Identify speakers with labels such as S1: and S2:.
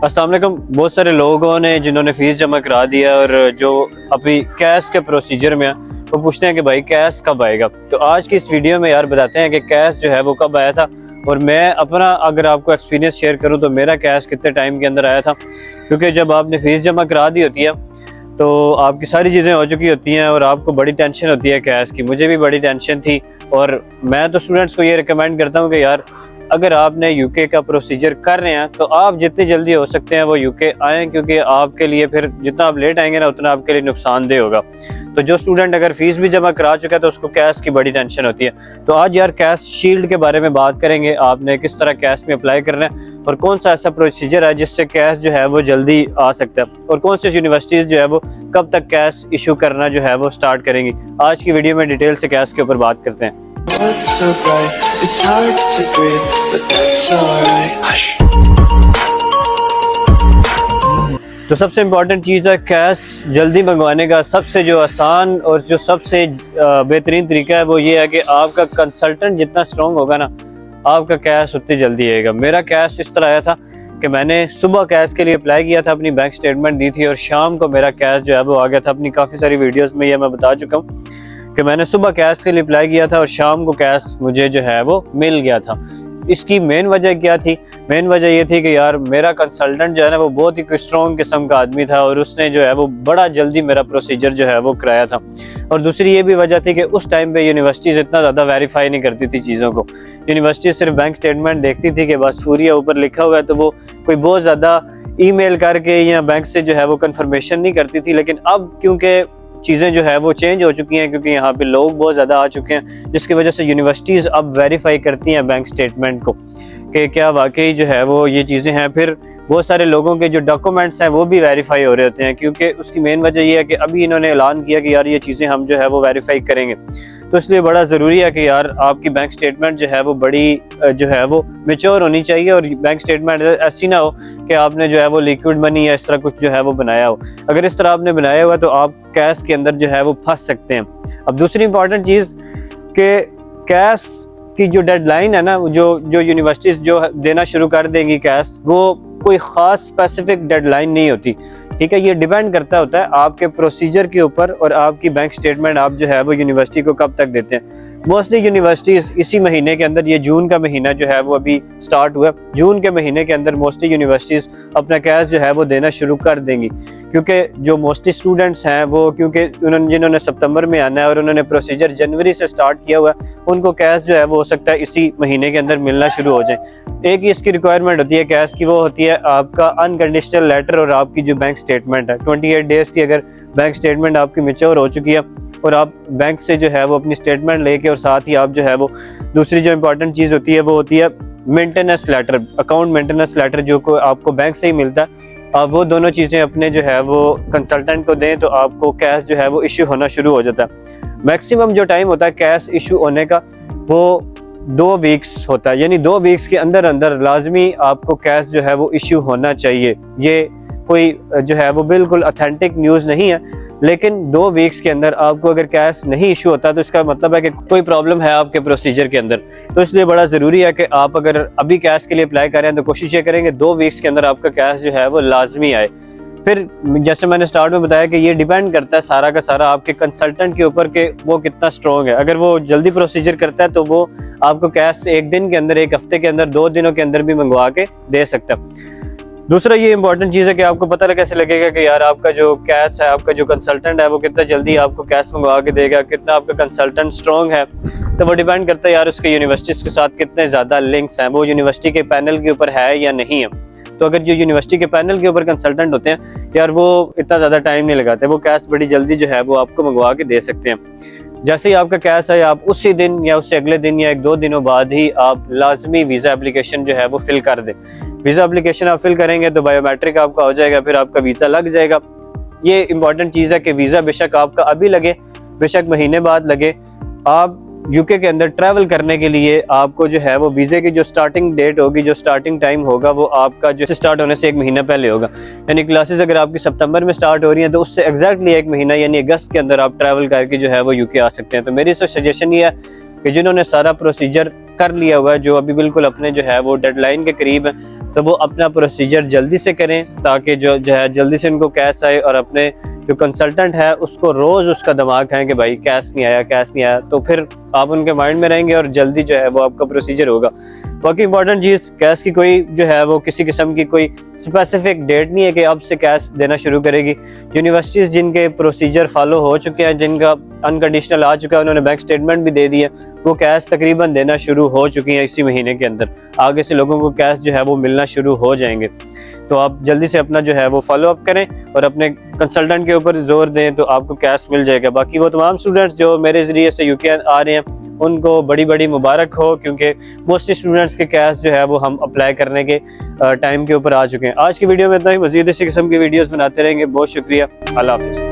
S1: अस्सलाम वालेकुम। बहुत सारे लोगों ने जिन्होंने फ़ीस जमा करा दिया और जो अभी कैश के प्रोसीजर में है वो पूछते हैं कि भाई कैश कब आएगा। तो आज की इस वीडियो में यार बताते हैं कि कैश जो है वो कब आया था, और मैं अपना अगर आपको एक्सपीरियंस शेयर करूं तो मेरा कैश कितने टाइम के अंदर आया था। क्योंकि जब आपने फ़ीस जमा करा दी होती है तो आपकी सारी चीज़ें हो चुकी होती हैं और आपको बड़ी टेंशन होती है कैश की। मुझे भी बड़ी टेंशन थी और मैं तो स्टूडेंट्स को ये रिकमेंड करता हूँ कि यार अगर आपने यूके का प्रोसीजर कर रहे हैं तो आप जितनी जल्दी हो सकते हैं वो यूके आएँ, क्योंकि आपके लिए फिर जितना आप लेट आएंगे ना उतना आपके लिए नुकसानदेह होगा। तो जो स्टूडेंट अगर फीस भी जमा करा चुका है तो उसको कैश की बड़ी टेंशन होती है। तो आज यार कैश शील्ड के बारे में बात करेंगे, आपने किस तरह कैश में अप्लाई करना है और कौन सा ऐसा प्रोसीजर है जिससे कैश जो है वो जल्दी आ सकता है, और कौन सी यूनिवर्सिटीज़ जो है वो कब तक कैश इशू करना जो है वो स्टार्ट करेंगी। आज की वीडियो में डिटेल से कैश के ऊपर बात करते हैं।
S2: So bright, it's hard to breathe, but that's alright.
S1: तो सबसे इम्पॉर्टेंट चीज़ है कैश जल्दी मंगवाने का सबसे जो आसान और जो सबसे बेहतरीन तरीका है वो ये है कि आपका कंसल्टेंट जितना स्ट्रॉन्ग होगा ना आपका कैश उतनी जल्दी आएगा। मेरा कैश इस तरह आया था कि मैंने सुबह कैश के लिए अप्लाई किया था, अपनी बैंक स्टेटमेंट दी थी और शाम को मेरा कैश जो है वो आ गया था। अपनी काफ़ी सारी वीडियोज़ में ये मैं बता चुका हूँ कि मैंने सुबह कैश के लिए अप्लाई किया था और शाम को कैश मुझे जो है वो मिल गया था। इसकी मेन वजह क्या थी? मेन वजह ये थी कि यार मेरा कंसल्टेंट जो है ना वो बहुत ही स्ट्रॉन्ग किस्म का आदमी था और उसने जो है वो बड़ा जल्दी मेरा प्रोसीजर जो है वो कराया था। और दूसरी ये भी वजह थी कि उस टाइम पे यूनिवर्सिटीज़ इतना ज़्यादा वेरीफाई नहीं करती थी चीज़ों को। यूनिवर्सिटी सिर्फ बैंक स्टेटमेंट देखती थी कि बस फूरिया ऊपर लिखा हुआ है, तो वो कोई बहुत ज़्यादा ईमेल करके या बैंक से जो है वो कन्फर्मेशन नहीं करती थी। लेकिन अब क्योंकि चीज़ें जो है वो चेंज हो चुकी हैं, क्योंकि यहाँ पे लोग बहुत ज़्यादा आ चुके हैं, जिसकी वजह से यूनिवर्सिटीज़ अब वेरीफाई करती हैं बैंक स्टेटमेंट को कि क्या वाकई जो है वो ये चीज़ें हैं। फिर बहुत सारे लोगों के जो डॉक्यूमेंट्स हैं वो भी वेरीफाई हो रहे होते हैं, क्योंकि उसकी मेन वजह ये है कि अभी इन्होंने ऐलान किया कि यार ये चीज़ें हम जो है वो वेरीफाई करेंगे। तो इसलिए बड़ा ज़रूरी है कि यार आपकी बैंक स्टेटमेंट जो है वो बड़ी जो है वो मैच्योर होनी चाहिए और बैंक स्टेटमेंट ऐसी ना हो कि आपने जो है वो लिक्विड मनी या इस तरह कुछ जो है वो बनाया हो। अगर इस तरह आपने बनाया हुआ तो आप कैश के अंदर जो है वो फंस सकते हैं। अब दूसरी इंपॉर्टेंट चीज़ कि कैश की जो डेडलाइन है ना, जो यूनिवर्सिटीज़ जो देना शुरू कर देंगी कैश, वो कोई ख़ास स्पेसिफिक डेडलाइन नहीं होती। ठीक है, ये डिपेंड करता होता है आपके प्रोसीजर के ऊपर और आपकी बैंक स्टेटमेंट आप जो है वो यूनिवर्सिटी को कब तक देते हैं। मोस्टली यूनिवर्सिटीज़ इसी महीने के अंदर, ये जून का महीना जो है वो अभी स्टार्ट हुआ, जून के महीने के अंदर मोस्टली यूनिवर्सिटीज़ अपना कैश जो है वो देना शुरू कर देंगी। क्योंकि जो मोस्टली स्टूडेंट्स हैं वो क्योंकि जिन्होंने सितंबर में आना है और उन्होंने प्रोसीजर जनवरी से स्टार्ट किया हुआ है, उनको कैश जो है वो हो सकता है इसी महीने के अंदर मिलना शुरू हो जाए। एक ही इसकी रिक्वायरमेंट होती है कैश की, वो होती है आपका अनकंडीशनल लेटर और आपकी जो बैंक स्टेटमेंट है। 28 डेज़ की अगर बैंक स्टेटमेंट आपकी मैच्योर हो चुकी है और आप बैंक से जो है वो अपनी स्टेटमेंट लेके और साथ ही आप जो है वो दूसरी जो इम्पोर्टेंट चीज़ होती है वो होती है maintenance letter, account maintenance letter जो को आपको बैंक से ही मिलता है। आप वो दोनों चीज़ें अपने जो है वो कंसल्टेंट को दें तो आपको कैश जो है वो इशू होना शुरू हो जाता है। मैक्सिमम जो टाइम होता है कैश इशू होने का वो 2 वीक्स होता है, यानी 2 वीक्स के अंदर अंदर लाजमी आपको कैश जो है वो इशू होना चाहिए। ये कोई जो है वो बिल्कुल ऑथेंटिक न्यूज़ नहीं है, लेकिन 2 वीक्स के अंदर आपको अगर कैश नहीं इशू होता तो इसका मतलब है कि कोई प्रॉब्लम है आपके प्रोसीजर के अंदर। तो इसलिए बड़ा ज़रूरी है कि आप अगर अभी कैश के लिए अप्लाई करें तो कोशिश ये करेंगे 2 वीक्स के अंदर आपका कैश जो है वो लाजमी आए। फिर जैसे मैंने स्टार्ट में बताया कि ये डिपेंड करता है सारा का सारा आपके कंसल्टेंट के ऊपर कि वो कितना स्ट्रॉन्ग है। अगर वो जल्दी प्रोसीजर करता है तो वो आपको कैश 1 दिन के अंदर, 1 हफ्ते के अंदर, 2 दिनों के अंदर भी मंगवा के दे सकता है। दूसरा ये इंपॉर्टेंट चीज़ है कि आपको पता कैसे लगेगा कि यार आपका जो कैश है, आपका जो कंसल्टेंट है वो कितना जल्दी आपको कैश मंगवा के देगा, कितना आपका कंसल्टेंट स्ट्रॉन्ग है। तो वो डिपेंड करता है यार उसके यूनिवर्सिटीज़ के साथ कितने ज़्यादा लिंक्स हैं, वो यूनिवर्सिटी के पैनल के ऊपर है या नहीं है। तो अगर जो यूनिवर्सिटी के पैनल के ऊपर कंसल्टेंट होते हैं यार वो इतना ज़्यादा टाइम नहीं लगाते, वो कैश बड़ी जल्दी जो है वो आपको मंगवा के दे सकते हैं। जैसे ही आपका कैश है आप उसी दिन या उससे अगले दिन या 1-2 दिनों बाद ही आप लाजमी वीज़ा एप्लीकेशन जो है वो फिल कर दें। वीज़ा एप्लीकेशन आप फिल करेंगे तो बायोमेट्रिक आपका हो जाएगा, फिर आपका वीज़ा लग जाएगा। ये इंपॉर्टेंट चीज़ है कि वीज़ा बेशक आपका अभी लगे, बेशक महीने बाद लगे, आप यूके के अंदर ट्रैवल करने के लिए आपको जो है वो वीज़े की जो स्टार्टिंग डेट होगी, जो स्टार्टिंग टाइम होगा वो आपका जो स्टार्ट होने से 1 महीना पहले होगा। यानी क्लासेस अगर आपकी सितंबर में स्टार्ट हो रही हैं तो उससे एग्जैक्टली 1 महीना यानी अगस्त के अंदर आप ट्रैवल करके जो है वो यूके आ सकते हैं। तो मेरी सजेशन ये है कि जिन्होंने सारा प्रोसीजर कर लिया हुआ है, जो अभी बिल्कुल अपने जो है वो डेडलाइन के करीब है, तो वो अपना प्रोसीजर जल्दी से करें ताकि जो है जल्दी से उनको कैश आए, और अपने जो कंसल्टेंट है उसको रोज़ उसका दिमाग है कि भाई कैश नहीं आया, कैश नहीं आया, तो फिर आप उनके माइंड में रहेंगे और जल्दी जो है वो आपका प्रोसीजर होगा। बाकी इंपॉर्टेंट चीज़, कैश की कोई जो है वो किसी किस्म की कोई स्पेसिफिक डेट नहीं है कि अब से कैश देना शुरू करेगी। यूनिवर्सिटीज़ जिनके प्रोसीजर फॉलो हो चुके हैं, जिनका अनकंडीशनल आ चुका है, उन्होंने बैंक स्टेटमेंट भी दे दिया, वो कैश तकरीबन देना शुरू हो चुकी हैं इसी महीने के अंदर। आगे से लोगों को कैश जो है वो मिलना शुरू हो जाएंगे। तो आप जल्दी से अपना जो है वो फॉलो अप करें और अपने कंसल्टेंट के ऊपर जोर दें, तो आपको कैश मिल जाएगा। बाकी वो तमाम स्टूडेंट्स जो मेरे ज़रिए से यूके आ रहे हैं, उनको बड़ी बड़ी मुबारक हो, क्योंकि मोस्ट स्टूडेंट्स के कैश जो है वो हम अप्लाई करने के टाइम के ऊपर आ चुके हैं। आज की वीडियो में इतना ही। मज़ीद इसी किस्म की वीडियोस बनाते रहेंगे। बहुत शुक्रिया। अल्लाह हाफ़िज़।